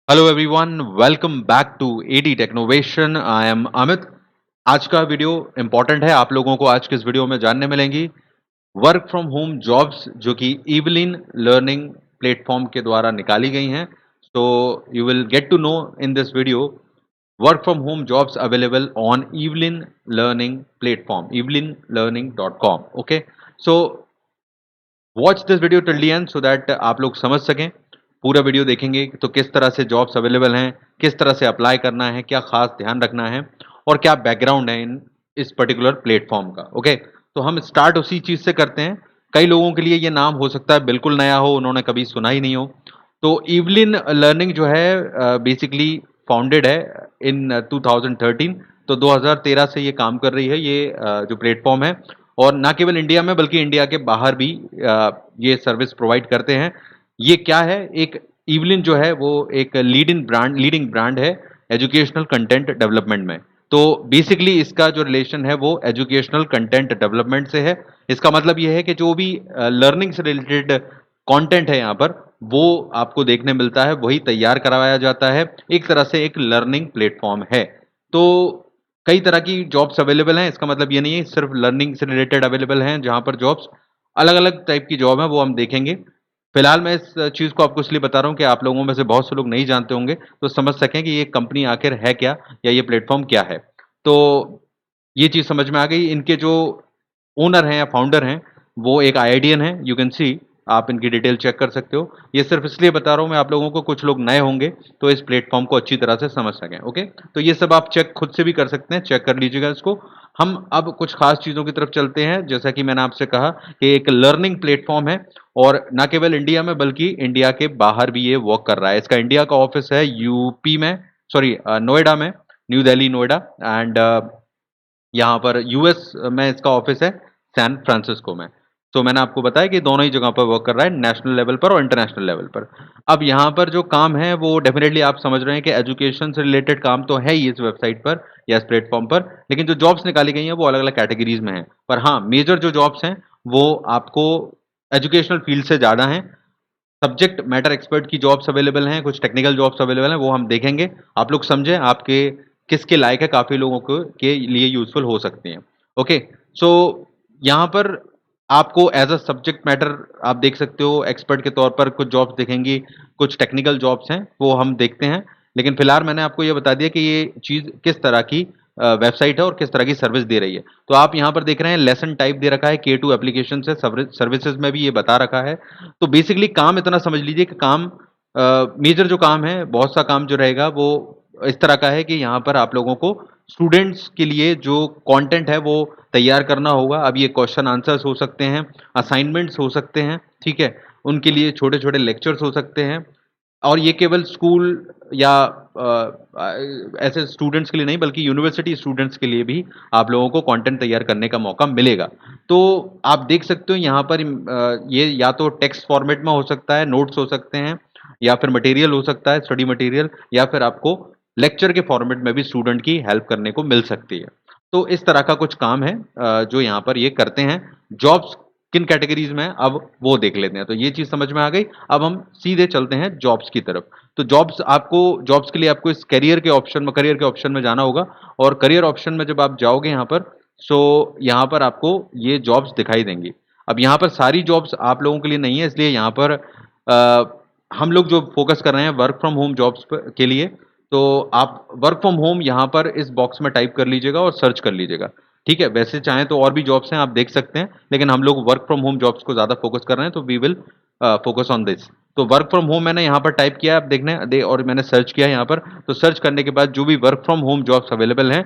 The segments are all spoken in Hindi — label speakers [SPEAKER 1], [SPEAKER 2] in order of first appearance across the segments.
[SPEAKER 1] Hello everyone, welcome back to AD Technovation. I am Amit. आज का वीडियो इंपॉर्टेंट है। आप लोगों को आज के इस वीडियो में जानने मिलेंगी वर्क फ्रॉम होम जॉब्स जो कि इवलिन लर्निंग प्लेटफॉर्म के द्वारा निकाली गई हैं। So you will get to know in this video work from home jobs available on evelyn learning platform evelynlearning.com। Okay, so watch this video till the end so that आप लोग समझ सकें। पूरा वीडियो देखेंगे तो किस तरह से जॉब्स अवेलेबल हैं, किस तरह से अप्लाई करना है, क्या खास ध्यान रखना है और क्या बैकग्राउंड है इन इस पर्टिकुलर प्लेटफॉर्म का। ओके, तो हम स्टार्ट उसी चीज से करते हैं। कई लोगों के लिए ये नाम हो सकता है बिल्कुल नया हो, उन्होंने कभी सुना ही नहीं हो। तो इवलिन लर्निंग जो है बेसिकली फाउंडेड है इन 2013। तो 2013 से ये काम कर रही है ये जो प्लेटफॉर्म है। और ना केवल इंडिया में बल्कि इंडिया के बाहर भी ये सर्विस प्रोवाइड करते हैं। ये क्या है, एक इवलिन जो है वो एक लीडिंग ब्रांड है एजुकेशनल कंटेंट डेवलपमेंट में। तो बेसिकली इसका जो रिलेशन है वो एजुकेशनल कंटेंट डेवलपमेंट से है। इसका मतलब ये है कि जो भी लर्निंग से रिलेटेड कंटेंट है यहाँ पर वो आपको देखने मिलता है, वही तैयार करवाया जाता है। एक तरह से एक लर्निंग प्लेटफॉर्म है। तो कई तरह की जॉब्स अवेलेबल हैं। इसका मतलब ये नहीं है सिर्फ लर्निंग से रिलेटेड अवेलेबल हैं। जहां पर जॉब्स अलग अलग टाइप की जॉब है वो हम देखेंगे। फिलहाल मैं इस चीज़ को आपको इसलिए बता रहा हूँ कि आप लोगों में से बहुत से लोग नहीं जानते होंगे, तो समझ सकें कि ये कंपनी आखिर है क्या या ये प्लेटफॉर्म क्या है। तो ये चीज़ समझ में आ गई। इनके जो ओनर हैं या फाउंडर हैं वो एक आईआईटीएन है। यू कैन सी, आप इनकी डिटेल चेक कर सकते हो। ये सिर्फ इसलिए बता रहा हूँ मैं आप लोगों को, कुछ लोग नए होंगे तो इस प्लेटफॉर्म को अच्छी तरह से समझ सकें। ओके, तो ये सब आप चेक खुद से भी कर सकते हैं, चेक कर लीजिएगा इसको। हम अब कुछ खास चीज़ों की तरफ चलते हैं। जैसा कि मैंने आपसे कहा कि एक लर्निंग प्लेटफॉर्म है और ना केवल इंडिया में बल्कि इंडिया के बाहर भी ये वर्क कर रहा है। इसका इंडिया का ऑफिस है यूपी में, सॉरी नोएडा में, न्यू दिल्ली नोएडा। एंड यहाँ पर यूएस में इसका ऑफिस है सैन फ्रांसिस्को में। तो मैंने आपको बताया कि दोनों ही जगह पर वर्क कर रहा है, नेशनल लेवल पर और इंटरनेशनल लेवल पर। अब यहाँ पर जो काम है वो डेफिनेटली आप समझ रहे हैं कि एजुकेशन से रिलेटेड काम तो है ही इस वेबसाइट पर या इस प्लेटफॉर्म पर, लेकिन जो जॉब्स निकाली गई हैं वो अलग अलग कैटेगरीज में हैं। पर हाँ, मेजर जो जॉब्स हैं वो आपको एजुकेशनल फील्ड से ज़्यादा हैं। सब्जेक्ट मैटर एक्सपर्ट की जॉब्स अवेलेबल हैं, कुछ टेक्निकल जॉब्स अवेलेबल हैं, वो हम देखेंगे। आप लोग समझें आपके किसके लायक है, काफ़ी लोगों को के लिए यूज़फुल हो सकती हैं। ओके, सो यहाँ पर आपको एज अ सब्जेक्ट मैटर आप देख सकते हो, एक्सपर्ट के तौर पर कुछ जॉब्स दिखेंगी, कुछ टेक्निकल जॉब्स हैं वो हम देखते हैं। लेकिन फिलहाल मैंने आपको ये बता दिया कि ये चीज़ किस तरह की वेबसाइट है और किस तरह की सर्विस दे रही है। तो आप यहाँ पर देख रहे हैं लेसन टाइप दे रखा है K2 एप्लीकेशन से, सर्विसेज में भी ये बता रखा है। तो बेसिकली काम इतना समझ लीजिए कि काम मेजर जो काम है, बहुत सा काम जो रहेगा वो इस तरह का है कि यहाँ पर आप लोगों को स्टूडेंट्स के लिए जो कंटेंट है वो तैयार करना होगा। अब ये क्वेश्चन आंसर्स हो सकते हैं, असाइनमेंट्स हो सकते हैं, ठीक है, उनके लिए छोटे छोटे लेक्चर्स हो सकते हैं। और ये केवल स्कूल या ऐसे स्टूडेंट्स के लिए नहीं बल्कि यूनिवर्सिटी स्टूडेंट्स के लिए भी आप लोगों को कंटेंट तैयार करने का मौका मिलेगा। तो आप देख सकते हो यहाँ पर ये या तो टेक्स्ट फॉर्मेट में हो सकता है, नोट्स हो सकते हैं, या फिर मटेरियल हो सकता है, स्टडी मटेरियल, या फिर आपको लेक्चर के फॉर्मेट में भी स्टूडेंट की हेल्प करने को मिल सकती है। तो इस तरह का कुछ काम है जो यहाँ पर ये करते हैं। जॉब्स किन कैटेगरीज में है, अब वो देख लेते हैं। तो ये चीज समझ में आ गई। अब हम सीधे चलते हैं जॉब्स की तरफ। तो जॉब्स के लिए आपको इस करियर के ऑप्शन में जाना होगा। और करियर ऑप्शन में जब आप जाओगे यहाँ पर, सो यहाँ पर आपको ये जॉब्स दिखाई देंगी। अब यहाँ पर सारी जॉब्स आप लोगों के लिए नहीं है, इसलिए यहाँ पर हम लोग जो फोकस कर रहे हैं वर्क फ्रॉम होम जॉब्स के लिए। तो आप वर्क फ्रॉम होम यहाँ पर इस बॉक्स में टाइप कर लीजिएगा और सर्च कर लीजिएगा। ठीक है, वैसे चाहें तो और भी जॉब्स हैं, आप देख सकते हैं, लेकिन हम लोग वर्क फ्रॉम होम जॉब्स को ज़्यादा फोकस कर रहे हैं, तो we will focus on this. तो वर्क फ्रॉम होम मैंने यहाँ पर टाइप किया, आप और मैंने सर्च किया यहाँ पर। तो सर्च करने के बाद जो भी work from home jobs available हैं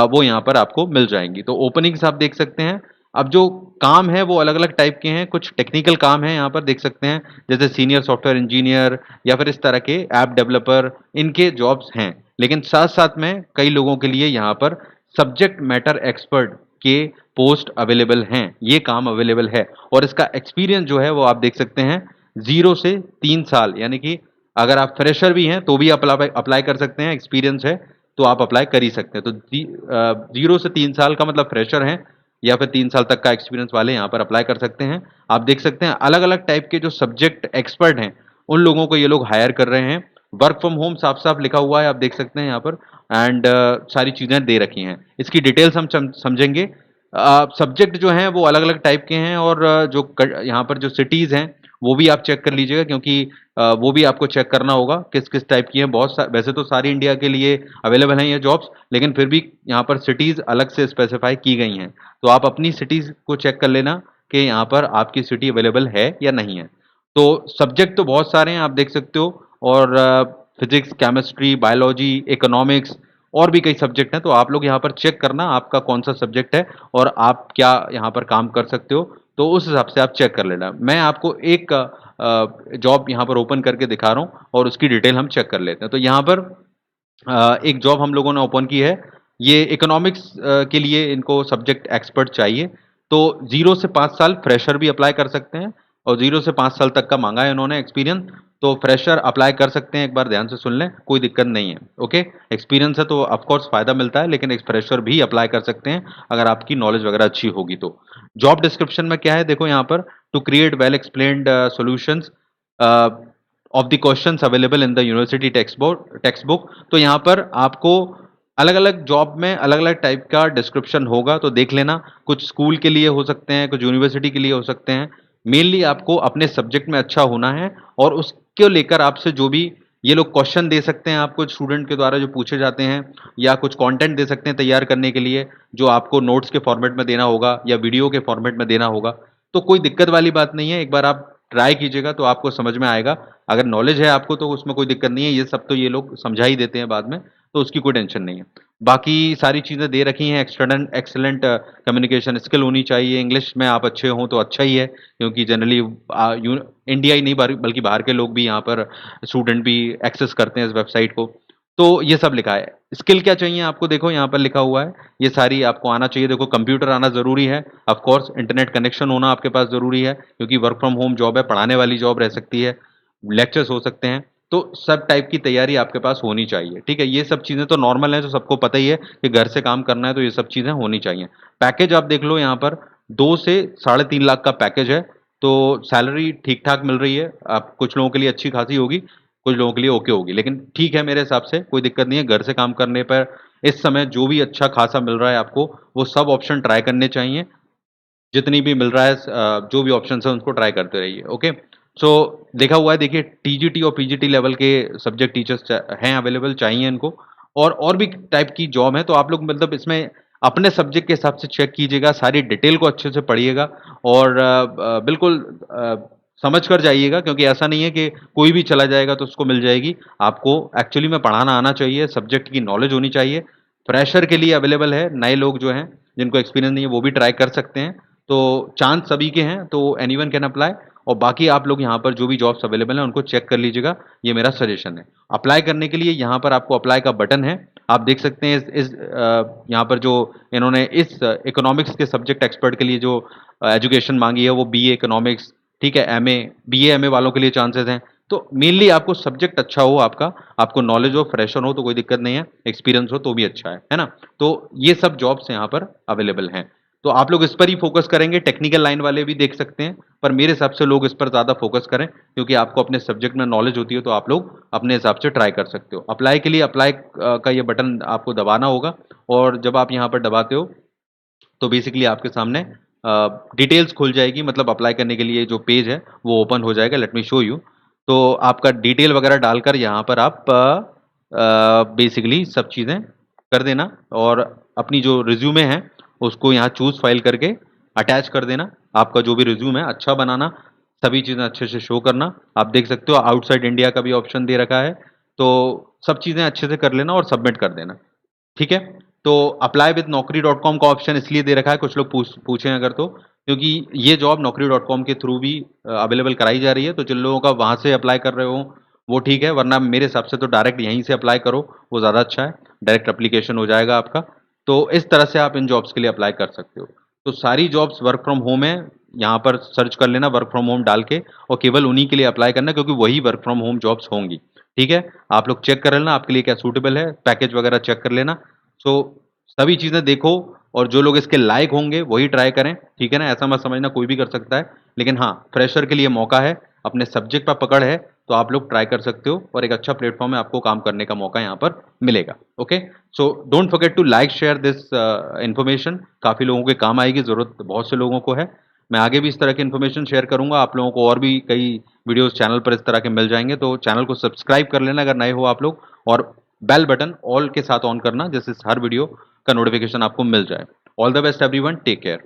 [SPEAKER 1] वो यहाँ पर आपको मिल जाएंगी। तो ओपनिंग्स आप देख सकते हैं। अब जो काम है वो अलग अलग टाइप के हैं। कुछ टेक्निकल काम है यहाँ पर देख सकते हैं, जैसे सीनियर सॉफ्टवेयर इंजीनियर या फिर इस तरह के ऐप डेवलपर, इनके जॉब्स हैं। लेकिन साथ साथ में कई लोगों के लिए यहाँ पर सब्जेक्ट मैटर एक्सपर्ट के पोस्ट अवेलेबल हैं, ये काम अवेलेबल है। और इसका एक्सपीरियंस जो है वो आप देख सकते हैं 0 से 3 साल, यानी कि अगर आप फ्रेशर भी हैं तो भी अप्लाई अप्लाई कर सकते हैं, एक्सपीरियंस है तो आप अप्लाई कर ही सकते हैं। तो 0 से 3 साल का मतलब फ्रेशर हैं, या फिर 3 साल तक का एक्सपीरियंस वाले यहाँ पर अप्लाई कर सकते हैं। आप देख सकते हैं अलग अलग टाइप के जो सब्जेक्ट एक्सपर्ट हैं उन लोगों को ये लोग हायर कर रहे हैं। वर्क फ्रॉम होम साफ साफ लिखा हुआ है, आप देख सकते हैं यहाँ पर। एंड सारी चीज़ें दे रखी हैं। इसकी डिटेल्स हम समझेंगे। सब्जेक्ट जो हैं वो अलग अलग टाइप के हैं, और यहाँ पर जो सिटीज़ हैं वो भी आप चेक कर लीजिएगा, क्योंकि वो भी आपको चेक करना होगा किस किस टाइप की हैं। वैसे तो सारी इंडिया के लिए अवेलेबल हैं ये जॉब्स, लेकिन फिर भी यहाँ पर सिटीज़ अलग से स्पेसिफाई की गई हैं। तो आप अपनी सिटीज़ को चेक कर लेना कि यहाँ पर आपकी सिटी अवेलेबल है या नहीं है। तो सब्जेक्ट तो बहुत सारे हैं, आप देख सकते हो। और फिजिक्स, केमिस्ट्री, बायोलॉजी, इकोनॉमिक्स और भी कई सब्जेक्ट हैं। तो आप लोग यहाँ पर चेक करना आपका कौन सा सब्जेक्ट है और आप क्या यहाँ पर काम कर सकते हो, तो उस हिसाब से आप चेक कर लेना। मैं आपको एक जॉब यहाँ पर ओपन करके दिखा रहा हूँ और उसकी डिटेल हम चेक कर लेते हैं। तो यहाँ पर एक जॉब हम लोगों ने ओपन की है। ये इकोनॉमिक्स के लिए इनको सब्जेक्ट एक्सपर्ट चाहिए। तो 0 से 5 साल फ्रेशर भी अप्लाई कर सकते हैं, और 0 से 5 साल तक का मांगा है इन्होंने एक्सपीरियंस। तो फ्रेशर अप्लाई कर सकते हैं, एक बार ध्यान से सुन लें, कोई दिक्कत नहीं है। ओके, एक्सपीरियंस है तो ऑफ कोर्स फ़ायदा मिलता है, लेकिन एक फ्रेशर भी अप्लाई कर सकते हैं अगर आपकी नॉलेज वगैरह अच्छी होगी तो। जॉब डिस्क्रिप्शन में क्या है देखो यहाँ पर, to create well explained solutions of the questions available in the university text book. तो यहाँ पर आपको अलग अलग जॉब में अलग अलग टाइप का डिस्क्रिप्शन होगा, तो देख लेना। कुछ स्कूल के लिए हो सकते हैं, कुछ यूनिवर्सिटी के लिए हो सकते हैं। मेनली आपको अपने सब्जेक्ट में अच्छा होना है, और उसको लेकर आपसे जो भी ये लोग क्वेश्चन दे सकते हैं आपको स्टूडेंट के द्वारा जो पूछे जाते हैं, या कुछ कंटेंट दे सकते हैं तैयार करने के लिए, जो आपको नोट्स के फॉर्मेट में देना होगा या वीडियो के फॉर्मेट में देना होगा। तो कोई दिक्कत वाली बात नहीं है, एक बार आप ट्राई कीजिएगा तो आपको समझ में आएगा। अगर नॉलेज है आपको तो उसमें कोई दिक्कत नहीं है, ये सब तो ये लोग समझा ही देते हैं बाद में, तो उसकी कोई टेंशन नहीं है। बाकी सारी चीज़ें दे रखी हैं। एक्सेलेंट कम्युनिकेशन स्किल होनी चाहिए, इंग्लिश में आप अच्छे हों तो अच्छा ही है, क्योंकि जनरली इंडिया ही नहीं बल्कि बाहर के लोग भी यहाँ पर स्टूडेंट भी एक्सेस करते हैं इस वेबसाइट को। तो ये सब लिखा है। स्किल क्या चाहिए आपको, देखो यहाँ पर लिखा हुआ है, ये सारी आपको आना चाहिए। देखो, कंप्यूटर आना ज़रूरी है, ऑफ कोर्स इंटरनेट कनेक्शन होना आपके पास ज़रूरी है, क्योंकि वर्क फ्रॉम होम जॉब है, पढ़ाने वाली जॉब रह सकती है, लेक्चर्स हो सकते हैं। तो सब टाइप की तैयारी आपके पास होनी चाहिए, ठीक है। ये सब चीज़ें तो नॉर्मल हैं, जो सबको पता ही है कि घर से काम करना है, तो ये सब चीज़ें होनी चाहिए। पैकेज आप देख लो यहाँ पर, 2 से साढ़े 3 लाख का पैकेज है। तो सैलरी ठीक-ठाक मिल रही है। आप कुछ लोगों के लिए अच्छी खासी होगी, कुछ लोगों के लिए ओके होगी, लेकिन ठीक है मेरे हिसाब से, कोई दिक्कत नहीं है। घर से काम करने पर इस समय जो भी अच्छा खासा मिल रहा है आपको, वो सब ऑप्शन ट्राई करने चाहिए। जितनी भी मिल रहा है जो भी ऑप्शंस हैं उनको ट्राई करते रहिए। ओके, सो लिखा हुआ है, देखिए टीजीटी और पीजीटी लेवल के सब्जेक्ट टीचर्स हैं अवेलेबल, चाहिए इनको। और भी टाइप की जॉब है, तो आप लोग मतलब इसमें अपने सब्जेक्ट के हिसाब से चेक कीजिएगा, सारी डिटेल को अच्छे से पढ़िएगा, और बिल्कुल समझ कर जाइएगा, क्योंकि ऐसा नहीं है कि कोई भी चला जाएगा तो उसको मिल जाएगी। आपको एक्चुअली में पढ़ाना आना चाहिए, सब्जेक्ट की नॉलेज होनी चाहिए। फ्रेशर के लिए अवेलेबल है, नए लोग जो हैं जिनको एक्सपीरियंस नहीं है वो भी ट्राई कर सकते हैं। तो चांस सभी के हैं, तो एनीवन कैन अप्लाई। और बाकी आप लोग यहाँ पर जो भी जॉब्स अवेलेबल हैं उनको चेक कर लीजिएगा, ये मेरा सजेशन है। अप्लाई करने के लिए यहाँ पर आपको अप्लाई का बटन है, आप देख सकते हैं। यहाँ पर जो इन्होंने इस इकोनॉमिक्स के सब्जेक्ट एक्सपर्ट के लिए जो एजुकेशन मांगी है वो बीए इकोनॉमिक्स, ठीक है, एमए, बीए एमए वालों के लिए चांसेस हैं। तो मेनली आपको सब्जेक्ट अच्छा हो आपका, आपको नॉलेज हो, फ्रेशर हो तो कोई दिक्कत नहीं है, एक्सपीरियंस हो तो भी अच्छा है ना। तो ये सब जॉब्स यहाँ पर अवेलेबल हैं। तो आप लोग इस पर ही फोकस करेंगे, टेक्निकल लाइन वाले भी देख सकते हैं, पर मेरे हिसाब से लोग इस पर ज़्यादा फोकस करें, क्योंकि आपको अपने सब्जेक्ट में नॉलेज होती है, तो आप लोग अपने हिसाब से ट्राई कर सकते हो। अप्लाई के लिए अप्लाई का ये बटन आपको दबाना होगा, और जब आप यहाँ पर दबाते हो तो बेसिकली आपके सामने डिटेल्स खुल जाएगी, मतलब अप्लाई करने के लिए जो पेज है वो ओपन हो जाएगा। Let me show you. तो आपका डिटेल वगैरह डालकर यहाँ पर आप बेसिकली सब चीज़ें कर देना, और अपनी जो रिज्यूमे है उसको यहाँ चूज़ फाइल करके अटैच कर देना। आपका जो भी रिज्यूम है अच्छा बनाना, सभी चीज़ें अच्छे से शो करना। आप देख सकते हो आउटसाइड इंडिया का भी ऑप्शन दे रखा है, तो सब चीज़ें अच्छे से कर लेना और सबमिट कर देना, ठीक है। तो अप्लाई विद naukri.com का ऑप्शन इसलिए दे रखा है, कुछ लोग पूछें अगर तो, क्योंकि ये जॉब naukri.com के थ्रू भी अवेलेबल कराई जा रही है। तो जिन लोगों का वहाँ से अप्लाई कर रहे हो वो ठीक है, वरना मेरे हिसाब से तो डायरेक्ट यहीं से अप्लाई करो, वो ज़्यादा अच्छा है। डायरेक्ट एप्लीकेशन हो जाएगा आपका। तो इस तरह से आप इन जॉब्स के लिए अप्लाई कर सकते हो। तो सारी जॉब्स वर्क फ्रॉम होम है, यहाँ पर सर्च कर लेना वर्क फ्रॉम होम डाल के, और केवल उन्हीं के लिए अप्लाई करना, क्योंकि वही वर्क फ्रॉम होम जॉब्स होंगी, ठीक है। आप लोग चेक कर लेना आपके लिए क्या सूटेबल है, पैकेज वगैरह चेक कर लेना। सो सभी चीज़ें देखो, और जो लोग इसके लायक होंगे वही ट्राई करें, ठीक है ना। ऐसा मत समझना कोई भी कर सकता है, लेकिन हाँ, फ्रेशर के लिए मौका है, अपने सब्जेक्ट पर पकड़ है, तो आप लोग ट्राई कर सकते हो और एक अच्छा प्लेटफॉर्म है, आपको काम करने का मौका यहाँ पर मिलेगा। Okay, so don't forget to like share this information, काफ़ी लोगों के काम आएगी, ज़रूरत बहुत से लोगों को है। मैं आगे भी इस तरह की इन्फॉर्मेशन शेयर करूंगा, आप लोगों को और भी कई वीडियोस चैनल पर इस तरह के मिल जाएंगे, तो चैनल को सब्सक्राइब कर लेना अगर नए हो आप लोग, और बेल बटन ऑल के साथ ऑन करना, जिससे हर वीडियो का नोटिफिकेशन आपको मिल जाए। All the best everyone, take care.